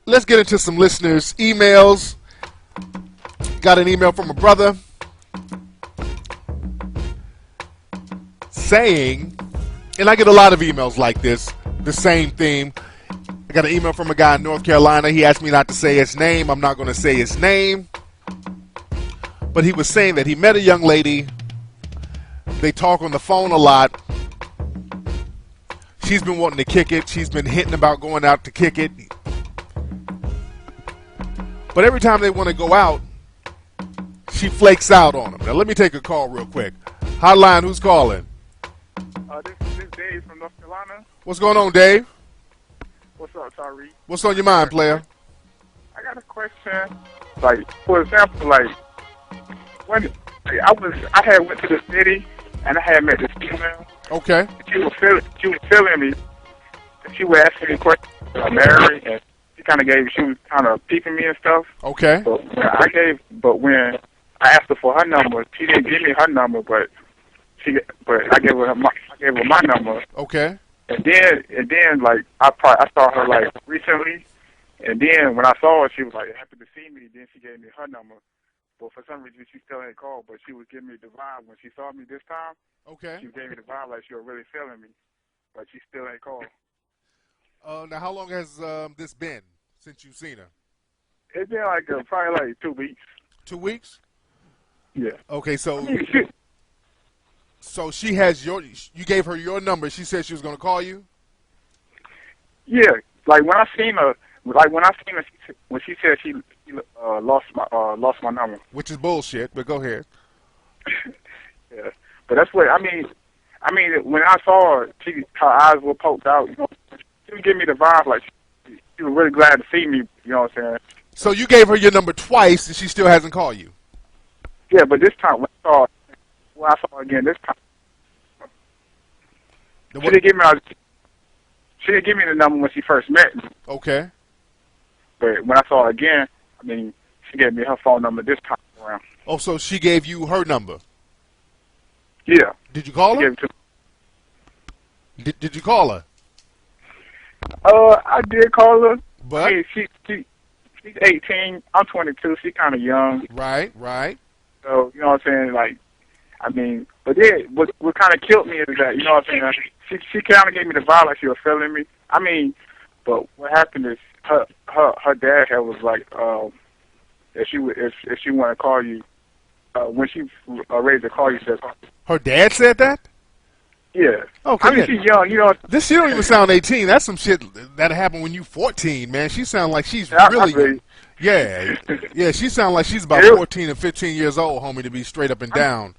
let's get into some listeners' emails. Got an email from a brother saying, and I get a lot of emails like this, the same theme. I got an email from a guy in North Carolina. He asked me not to say his name. I'm not going to say his name. But he was saying that he met a young lady. They talk on the phone a lot. She's been wanting to kick it. She's been hinting about going out to kick it. But every time they want to go out, she flakes out on him. Now, let me take a call real quick. Hotline, who's calling? This is Dave from North Carolina. What's going on, Dave? What's up, Tyree? What's on your mind, player? I got a question. Like, for example, like, when I had went to the city and I had met this female. Okay. She was feeling me. And she was asking me questions about Mary, and she was kind of peeping me and stuff. Okay. But when I asked her for her number, she didn't give me her number, but I gave her my number. Okay. And then like I saw her like recently, and then when I saw her, she was like happy to see me. Then she gave me her number, but for some reason she still ain't called. But she was giving me the vibe when she saw me this time. Okay. She gave me the vibe like she was really feeling me, but she still ain't called. Now, how long has this been since you've seen her? It's been like probably like 2 weeks. 2 weeks? Yeah. Okay, so I mean, so she has you gave her your number. She said she was going to call you? Yeah. Like when I seen her, when she said she lost my number. Which is bullshit, but go ahead. Yeah. But that's what I mean. When I saw her, her eyes were poked out. You know, she was giving me the vibe like she was really glad to see me. You know what I'm saying? So you gave her your number twice, and she still hasn't called you? Yeah, but this time when I saw her again, this time she didn't give me the number when she first met me. Okay. But when I saw her again, I mean, she gave me her phone number this time around. Oh, so she gave you her number? Yeah. Did you call her? Did you call her? I did call her. But? I mean, she's 18. I'm 22. She's kind of young. Right. So, you know what I'm saying? Like, I mean, but then what kind of killed me is that, you know what I'm saying? She kind of gave me the vibe like she was feeling me. I mean, but what happened is her dad was like, if she want to call you, when she ready to call you, said. Her dad said that? Yeah. Okay. I mean, she's young, you know. She don't even sound 18. That's some shit that happened when you 14, man. She sound like she's really. Yeah. She sound like she's about 14 or 15 years old, homie, to be straight up and down.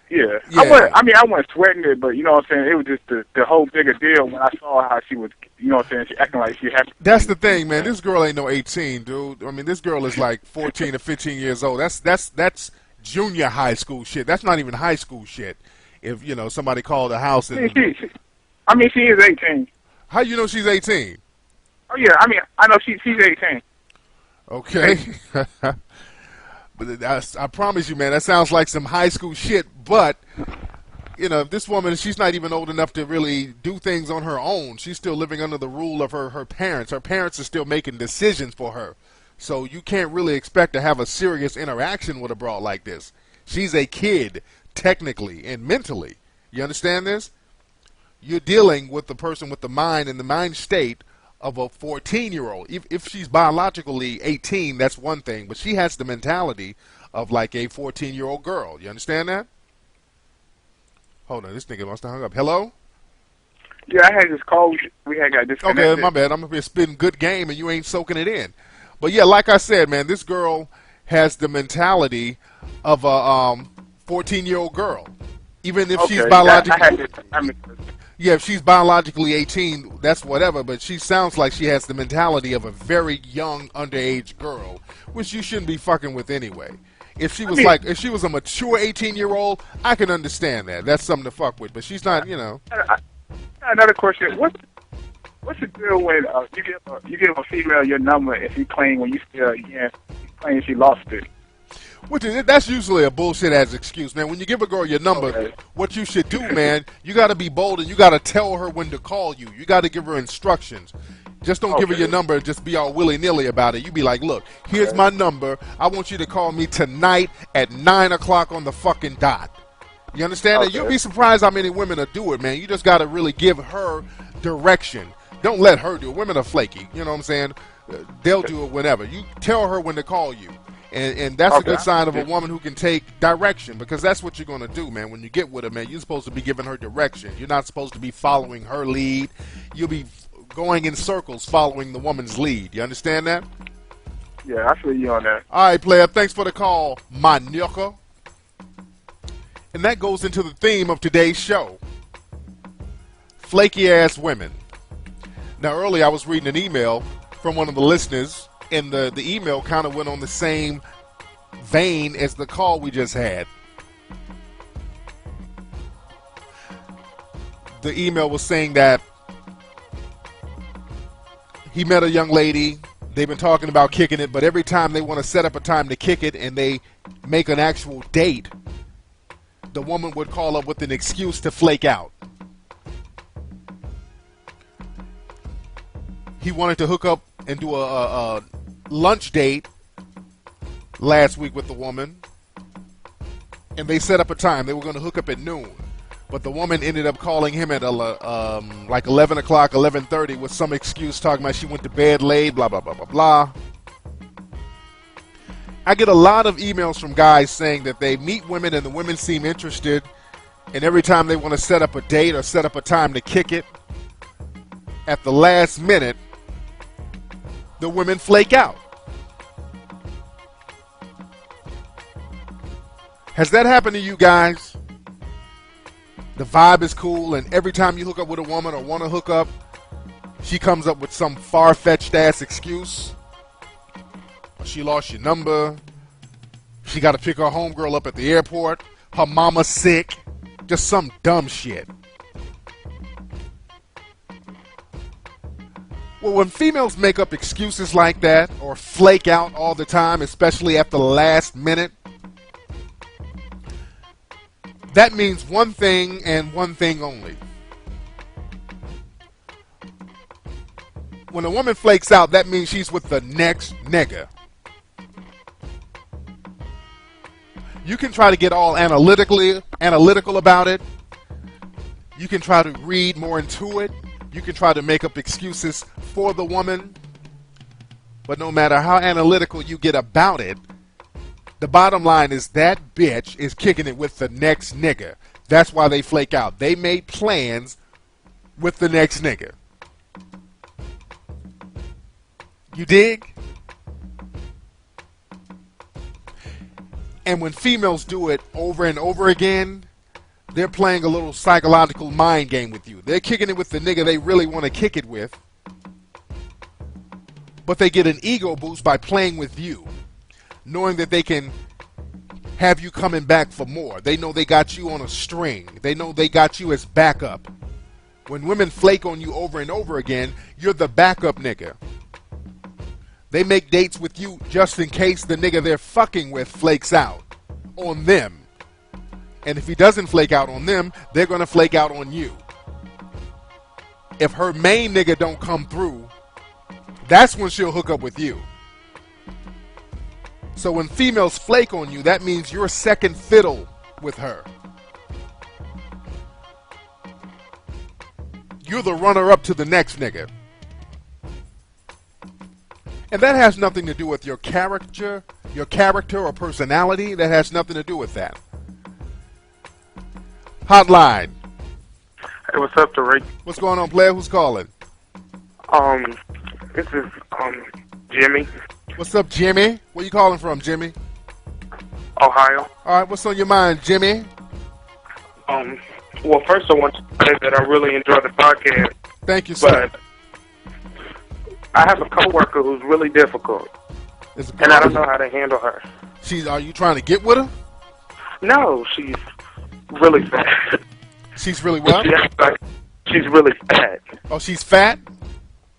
Yeah. I wasn't sweating it, but you know what I'm saying? It was just the whole bigger deal when I saw how she was, you know what I'm saying? She acting like she happy. That's the thing, man. This girl ain't no 18, dude. I mean, this girl is like 14 or 15 years old. That's junior high school shit. That's not even high school shit. If, you know, somebody called the house and... she is 18. How you know she's 18? Oh, yeah. I mean, I know she's 18. Okay. But I promise you, man, that sounds like some high school shit. But, you know, this woman, she's not even old enough to really do things on her own. She's still living under the rule of her parents. Her parents are still making decisions for her. So you can't really expect to have a serious interaction with a broad like this. She's a kid, technically and mentally. You understand this? You're dealing with the person with the mind and the mind state of a 14-year-old. If she's biologically 18, that's one thing, but she has the mentality of like a 14-year-old girl. You understand that? Hold on, this nigga must have hung up. Hello? Yeah, I had this call. We had got disconnected. Okay, my bad. I'm up here spitting good game and you ain't soaking it in. But yeah, like I said, man, this girl has the mentality of a 14-year-old girl. Even if she's biologically... Yeah, if she's biologically 18, that's whatever, but she sounds like she has the mentality of a very young, underage girl, which you shouldn't be fucking with anyway. If she was if she was a mature 18-year-old, I can understand that. That's something to fuck with, but she's not, you know. Another question. What's the deal when you give a female your number and she claim when you still again, she claims she lost it? That's usually a bullshit ass excuse, man. When you give a girl your number, what you should do, man, you got to be bold and you got to tell her when to call you. You got to give her instructions. Just don't give her your number and just be all willy-nilly about it. You be like, look, here's my number. I want you to call me tonight at 9 o'clock on the fucking dot. You understand? And you'll be surprised how many women will do it, man. You just got to really give her direction. Don't let her do it. Women are flaky. You know what I'm saying? They'll do it whenever. You tell her when to call you. And that's a good sign of a woman who can take direction, because that's what you're going to do, man. When you get with her, man, you're supposed to be giving her direction. You're not supposed to be following her lead. You'll be going in circles following the woman's lead. You understand that? Yeah, I feel you on that. All right, player. Thanks for the call, my nigga. And that goes into the theme of today's show. Flaky ass women. Now, earlier I was reading an email from one of the listeners, and the email kind of went on the same vein as the call we just had. The email was saying that he met a young lady, they've been talking about kicking it, but every time they want to set up a time to kick it and they make an actual date, the woman would call up with an excuse to flake out. He wanted to hook up and do a lunch date last week with the woman, and they set up a time. They were going to hook up at noon, but the woman ended up calling him at like 11 o'clock, 11:30 with some excuse talking about she went to bed late, blah, blah, blah, blah, blah. I get a lot of emails from guys saying that they meet women and the women seem interested, and every time they want to set up a date or set up a time to kick it, at the last minute, the women flake out. Has that happened to you guys? The vibe is cool, and every time you hook up with a woman or want to hook up, she comes up with some far-fetched ass excuse. She lost your number. She got to pick her homegirl up at the airport. Her mama's sick. Just some dumb shit. Well, when females make up excuses like that or flake out all the time, especially at the last minute, that means one thing and one thing only. When a woman flakes out, that means she's with the next nigga. You can try to get all analytical about it. You can try to read more into it. You can try to make up excuses for the woman. But no matter how analytical you get about it, the bottom line is that bitch is kicking it with the next nigga. That's why they flake out. They made plans with the next nigga. You dig? And when females do it over and over again, they're playing a little psychological mind game with you. They're kicking it with the nigga they really want to kick it with, but they get an ego boost by playing with you, knowing that they can have you coming back for more. They know they got you on a string. They know they got you as backup. When women flake on you over and over again, you're the backup nigga. They make dates with you just in case the nigga they're fucking with flakes out on them. And if he doesn't flake out on them, they're going to flake out on you. If her main nigga don't come through, that's when she'll hook up with you. So when females flake on you, that means you're second fiddle with her. You're the runner-up to the next nigga. And that has nothing to do with your character or personality. That has nothing to do with that. Hotline. Hey, what's up, Tariq? What's going on, player? Who's calling? This is, Jimmy. What's up, Jimmy? Where you calling from, Jimmy? Ohio. All right, what's on your mind, Jimmy? Well, first I want to say that I really enjoy the podcast. Thank you, sir. But I have a coworker who's really difficult, and I don't know how to handle her. Are you trying to get with her? No, she's really fat. She's really what? She's really fat. Oh, she's fat?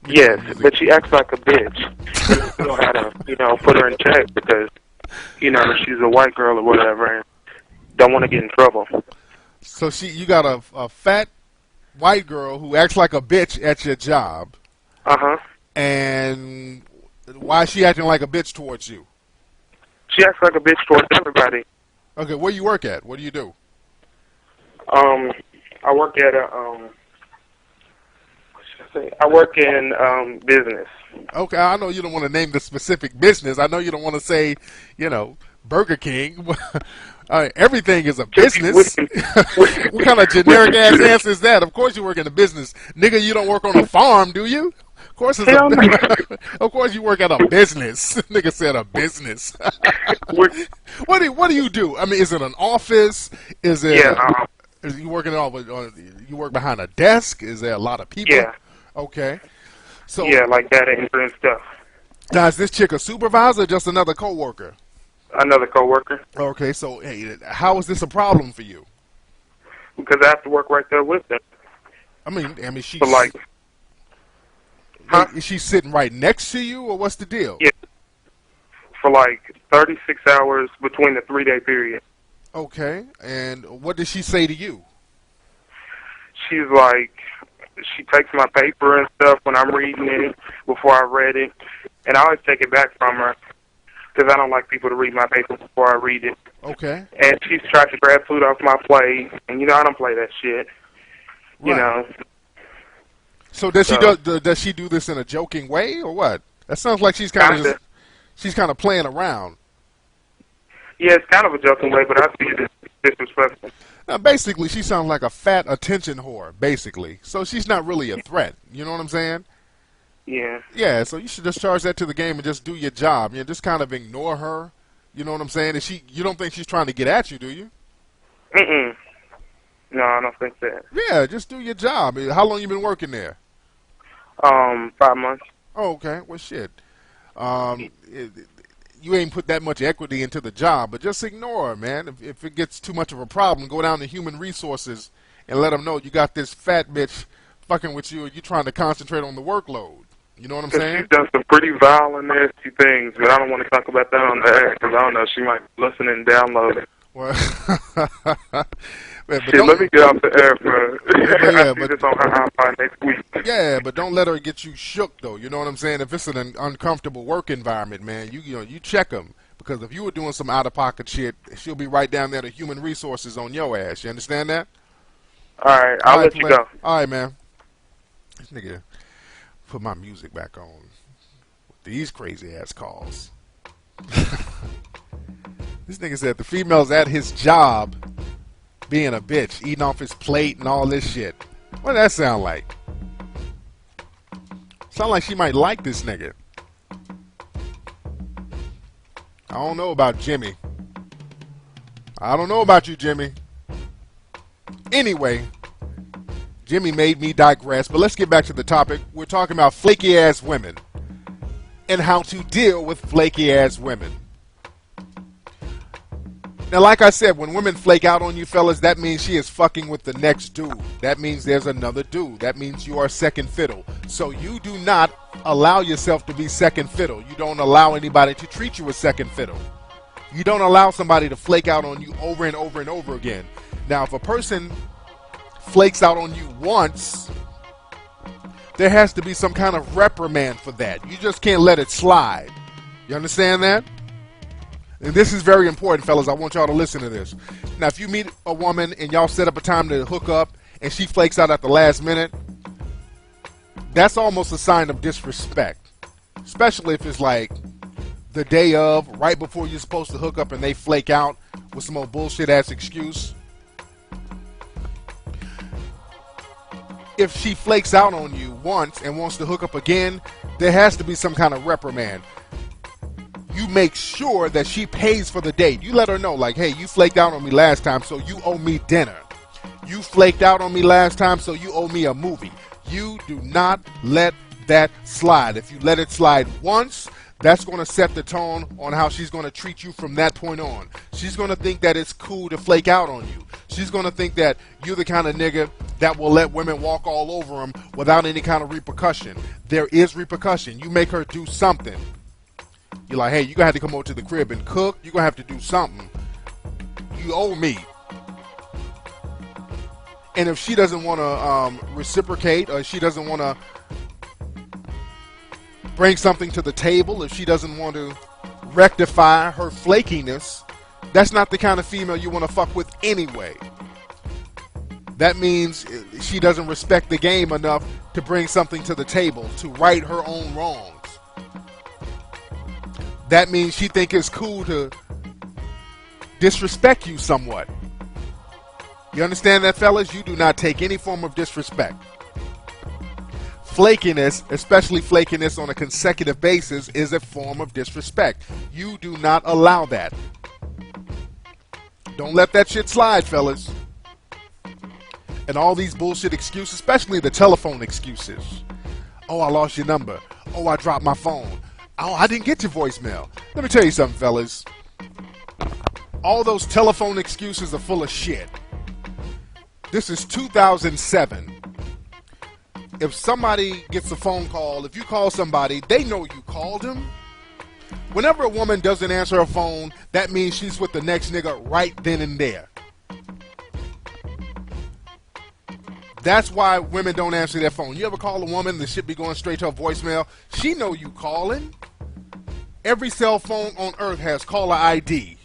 Yes, but she acts like a bitch. You know how to, put her in check because, she's a white girl or whatever and don't want to get in trouble. So you got a fat white girl who acts like a bitch at your job. Uh-huh. And why is she acting like a bitch towards you? She acts like a bitch towards everybody. Okay, where you work at? What do you do? I work at a what should I say? I work in business. Okay, I know you don't want to name the specific business. I know you don't want to say, Burger King. Everything is a business. What kind of generic ass answer is that? Of course you work in a business, nigga. You don't work on a farm, do you? Of course it's of course you work at a business. Nigga said a business. What do you do? I mean, is it an office? Is it? Yeah. Is you working you work behind a desk? Is there a lot of people? Yeah. Okay. So Yeah, like that and stuff. now is this chick a supervisor or just another coworker? Another coworker. Okay, so hey, how is this a problem for you? Because I have to work right there with them. I mean, she's So like, is she sitting right next to you, or what's the deal? yeah, for like 36 hours between the 3-day period. Okay, and what did she say to you? She's like, she takes my paper and stuff when I'm reading it before I read it, and I always take it back from her because I don't like people to read my paper before I read it. Okay. And she's tried to grab food off my plate, and I don't play that shit. Right. So does she do this in a joking way or what? That sounds like she's kind of playing around. Yeah, it's kind of a joking way, but I see it as disrespectful. Now, basically, she sounds like a fat attention whore, basically. So she's not really a threat. You know what I'm saying? Yeah. Yeah, so you should just charge that to the game and just do your job. Just kind of ignore her. You know what I'm saying? You don't think she's trying to get at you, do you? Mm-mm. No, I don't think that. Yeah, just do your job. How long you been working there? 5 months. Oh, okay. Well, shit. You ain't put that much equity into the job, but just ignore her, man. If it gets too much of a problem, go down to human resources and let them know you got this fat bitch fucking with you, and you trying to concentrate on the workload. You know what I'm saying? She's done some pretty vile and nasty things, but I don't want to talk about that on the air because I don't know. She might listen and download it. Well, let me get off the air for yeah, but this on her iPod next week. Yeah, but don't let her get you shook, though. You know what I'm saying? If it's an uncomfortable work environment, man, you check them. Because if you were doing some out-of-pocket shit, she'll be right down there to human resources on your ass. You understand that? All right, I'll let you go. All right, man. This nigga put my music back on with these crazy-ass calls. This nigga said the female's at his job being a bitch, eating off his plate and all this shit. What does that sound like? Sound like she might like this nigga. I don't know about Jimmy. I don't know about you, Jimmy. Anyway, Jimmy made me digress, but let's get back to the topic. We're talking about flaky ass women and how to deal with flaky ass women. Now, like I said, when women flake out on you, fellas, that means she is fucking with the next dude. That means there's another dude. That means you are second fiddle. So you do not allow yourself to be second fiddle. You don't allow anybody to treat you as second fiddle. You don't allow somebody to flake out on you over and over and over again. Now, if a person flakes out on you once, there has to be some kind of reprimand for that. You just can't let it slide. You understand that? And this is very important, fellas. I want y'all to listen to this. Now, if you meet a woman and y'all set up a time to hook up and she flakes out at the last minute, that's almost a sign of disrespect. Especially if it's like the day of, right before you're supposed to hook up and they flake out with some old bullshit-ass excuse. If she flakes out on you once and wants to hook up again, there has to be some kind of reprimand. You make sure that she pays for the date. You let her know, like, hey, you flaked out on me last time, so you owe me dinner. You flaked out on me last time, so you owe me a movie. You do not let that slide. If you let it slide once, that's going to set the tone on how she's going to treat you from that point on. She's going to think that it's cool to flake out on you. She's going to think that you're the kind of nigga that will let women walk all over them without any kind of repercussion. There is repercussion. You make her do something. You're like, hey, you're going to have to come over to the crib and cook. You're going to have to do something. You owe me. And if she doesn't want to reciprocate, or she doesn't want to bring something to the table, if she doesn't want to rectify her flakiness, that's not the kind of female you want to fuck with anyway. That means she doesn't respect the game enough to bring something to the table, to right her own wrongs. That means she think it's cool to disrespect you somewhat. You understand that, fellas? You do not take any form of disrespect. Flakiness, especially flakiness on a consecutive basis, is a form of disrespect. You do not allow that. Don't let that shit slide, fellas. And all these bullshit excuses, especially the telephone excuses. Oh, I lost your number. Oh, I dropped my phone. Oh, I didn't get your voicemail. Let me tell you something, fellas. All those telephone excuses are full of shit. This is 2007. If somebody gets a phone call, if you call somebody, they know you called them. Whenever a woman doesn't answer her phone, that means she's with the next nigga right then and there. That's why women don't answer their phone. You ever call a woman, the shit be going straight to her voicemail? She know you calling. Every cell phone on earth has caller ID.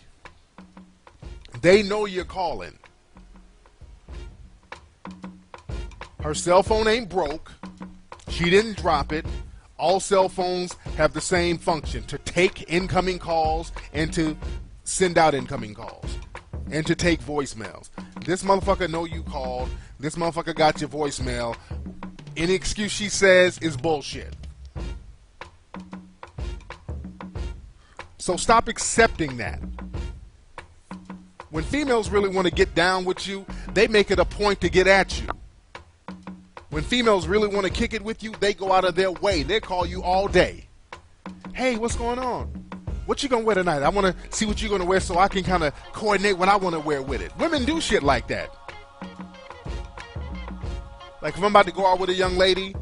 They know you're calling. Her cell phone ain't broke. She didn't drop it. All cell phones have the same function, to take incoming calls and to send out incoming calls and to take voicemails. This motherfucker know you called. This motherfucker got your voicemail. Any excuse she says is bullshit. So stop accepting that. When females really want to get down with you, they make it a point to get at you. When females really want to kick it with you, they go out of their way. They call you all day. Hey, what's going on? What you gonna wear tonight? I want to see what you're gonna wear so I can kind of coordinate what I want to wear with it. Women do shit like that. Like if I'm about to go out with a young lady,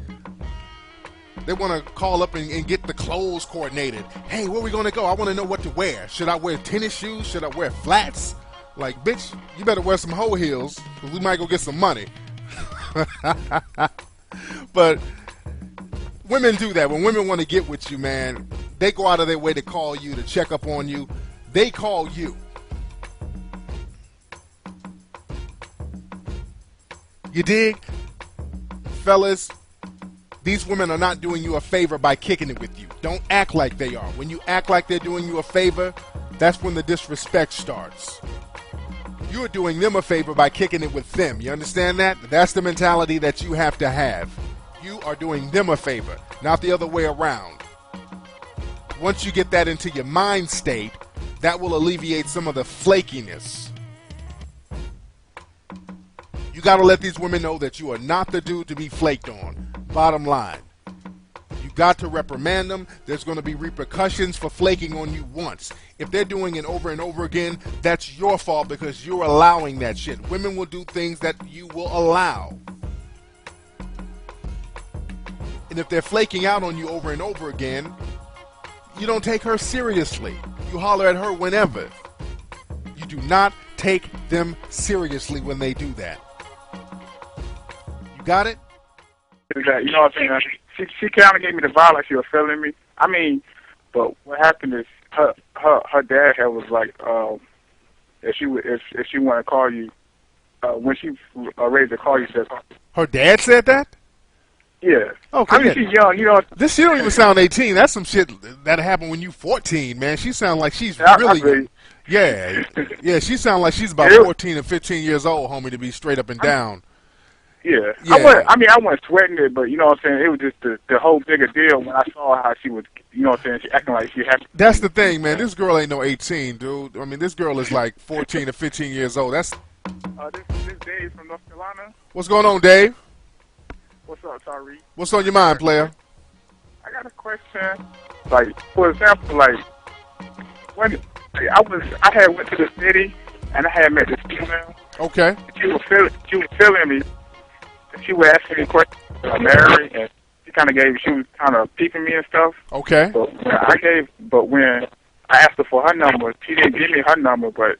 they want to call up and get the clothes coordinated. Hey, where we gonna go? I want to know what to wear. Should I wear tennis shoes? Should I wear flats? Like, bitch, you better wear some hoe heels because we might go get some money. But women do that. When women want to get with you, man, they go out of their way to call you, to check up on you. They call you. You dig? Fellas, these women are not doing you a favor by kicking it with you. Don't act like they are. When you act like they're doing you a favor, that's when the disrespect starts. You're doing them a favor by kicking it with them. You understand that? That's the mentality that you have to have. You are doing them a favor, not the other way around. Once you get that into your mind state, that will alleviate some of the flakiness. You got to let these women know that you are not the dude to be flaked on. Bottom line. You got to reprimand them. There's going to be repercussions for flaking on you once. If they're doing it over and over again, that's your fault because you're allowing that shit. Women will do things that you will allow. And if they're flaking out on you over and over again, you don't take her seriously. You holler at her whenever. You do not take them seriously when they do that. You got it? You know what I'm saying? She kind of gave me the vibe like she was feeling me. I mean, but what happened is her dad was like, if she want to call you, when she raised to call you, said her dad said that. Yeah. Okay. I mean, she's young, you know. This she don't even sound 18. That's some shit that happened when you 14, man. She sound like she's really. Yeah. She sound like she's about 14 or 15 years old, homie, to be straight up and down. Yeah. I wasn't sweating it, but you know what I'm saying? It was just the whole bigger deal when I saw how she was, you know what I'm saying, she acting like she had. That's the thing, man. This girl ain't no 18, dude. I mean, this girl is like 14 or 15 years old. That's. This Dave from North Carolina. What's going on, Dave? What's up, Tyree? What's on your mind, player? I got a question. Like, for example, like when I had went to the city and I had met this female. Okay. She was feeling me. She would ask me questions about marriage, and she was kind of peeping me and stuff. Okay. But when I asked her for her number, she didn't give me her number, but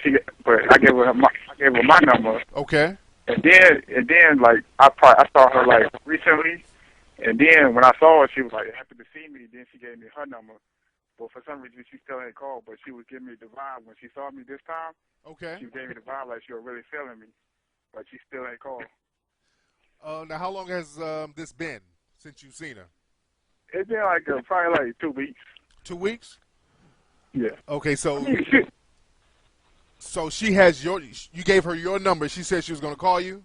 I gave her my number. Okay. And then like I saw her like recently, And then when I saw her, she was like happy to see me. Then she gave me her number. But for some reason, she still ain't called. But she was giving me the vibe when she saw me this time. Okay. She gave me the vibe like she was really feeling me. But she still ain't called. Now, how long has this been since you've seen her? It's been like probably like 2 weeks. 2 weeks? Yeah. Okay, so I mean, so she has you gave her your number. She said she was going to call you?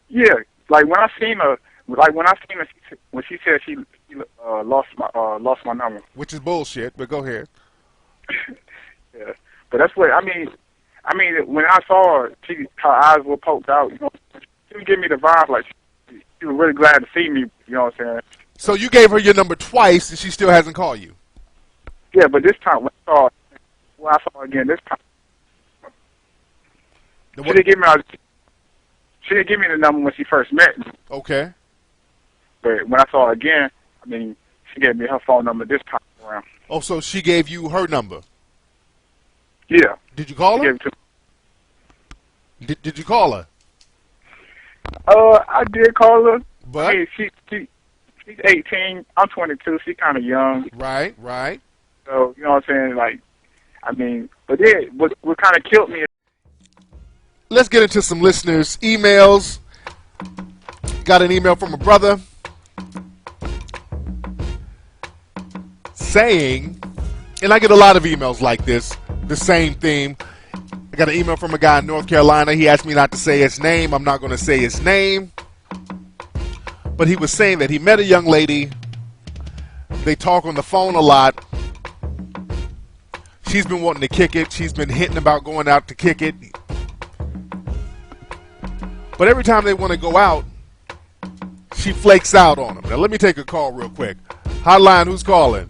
yeah. Like when I seen her, when she said she lost my number. Which is bullshit, but go ahead. Yeah. But that's what I mean. When I saw her, her eyes were poked out. You know, she was giving me the vibe like she was really glad to see me. You know what I'm saying? So you gave her your number twice, and she still hasn't called you? Yeah, but this time when I saw her again, this time she didn't give me the number when she first met me. Okay. But when I saw her again, I mean, she gave me her phone number this time around. Oh, so she gave you her number? Yeah. Did you call She her? gave it to Did you call her? I did call her. But I mean, she's 18. I'm 22. She's kind of young. right. So, you know what I'm saying? Like, I mean, but yeah, what kind of killed me. Let's get into some listeners' emails. Got an email from a brother saying, and I get a lot of emails like this, the same theme. I got an email from a guy in North Carolina. He asked me not to say his name. I'm not going to say his name. But he was saying that he met a young lady. They talk on the phone a lot. She's been wanting to kick it. She's been hinting about going out to kick it. But every time they want to go out, she flakes out on him. Now, let me take a call real quick. Hotline, who's calling?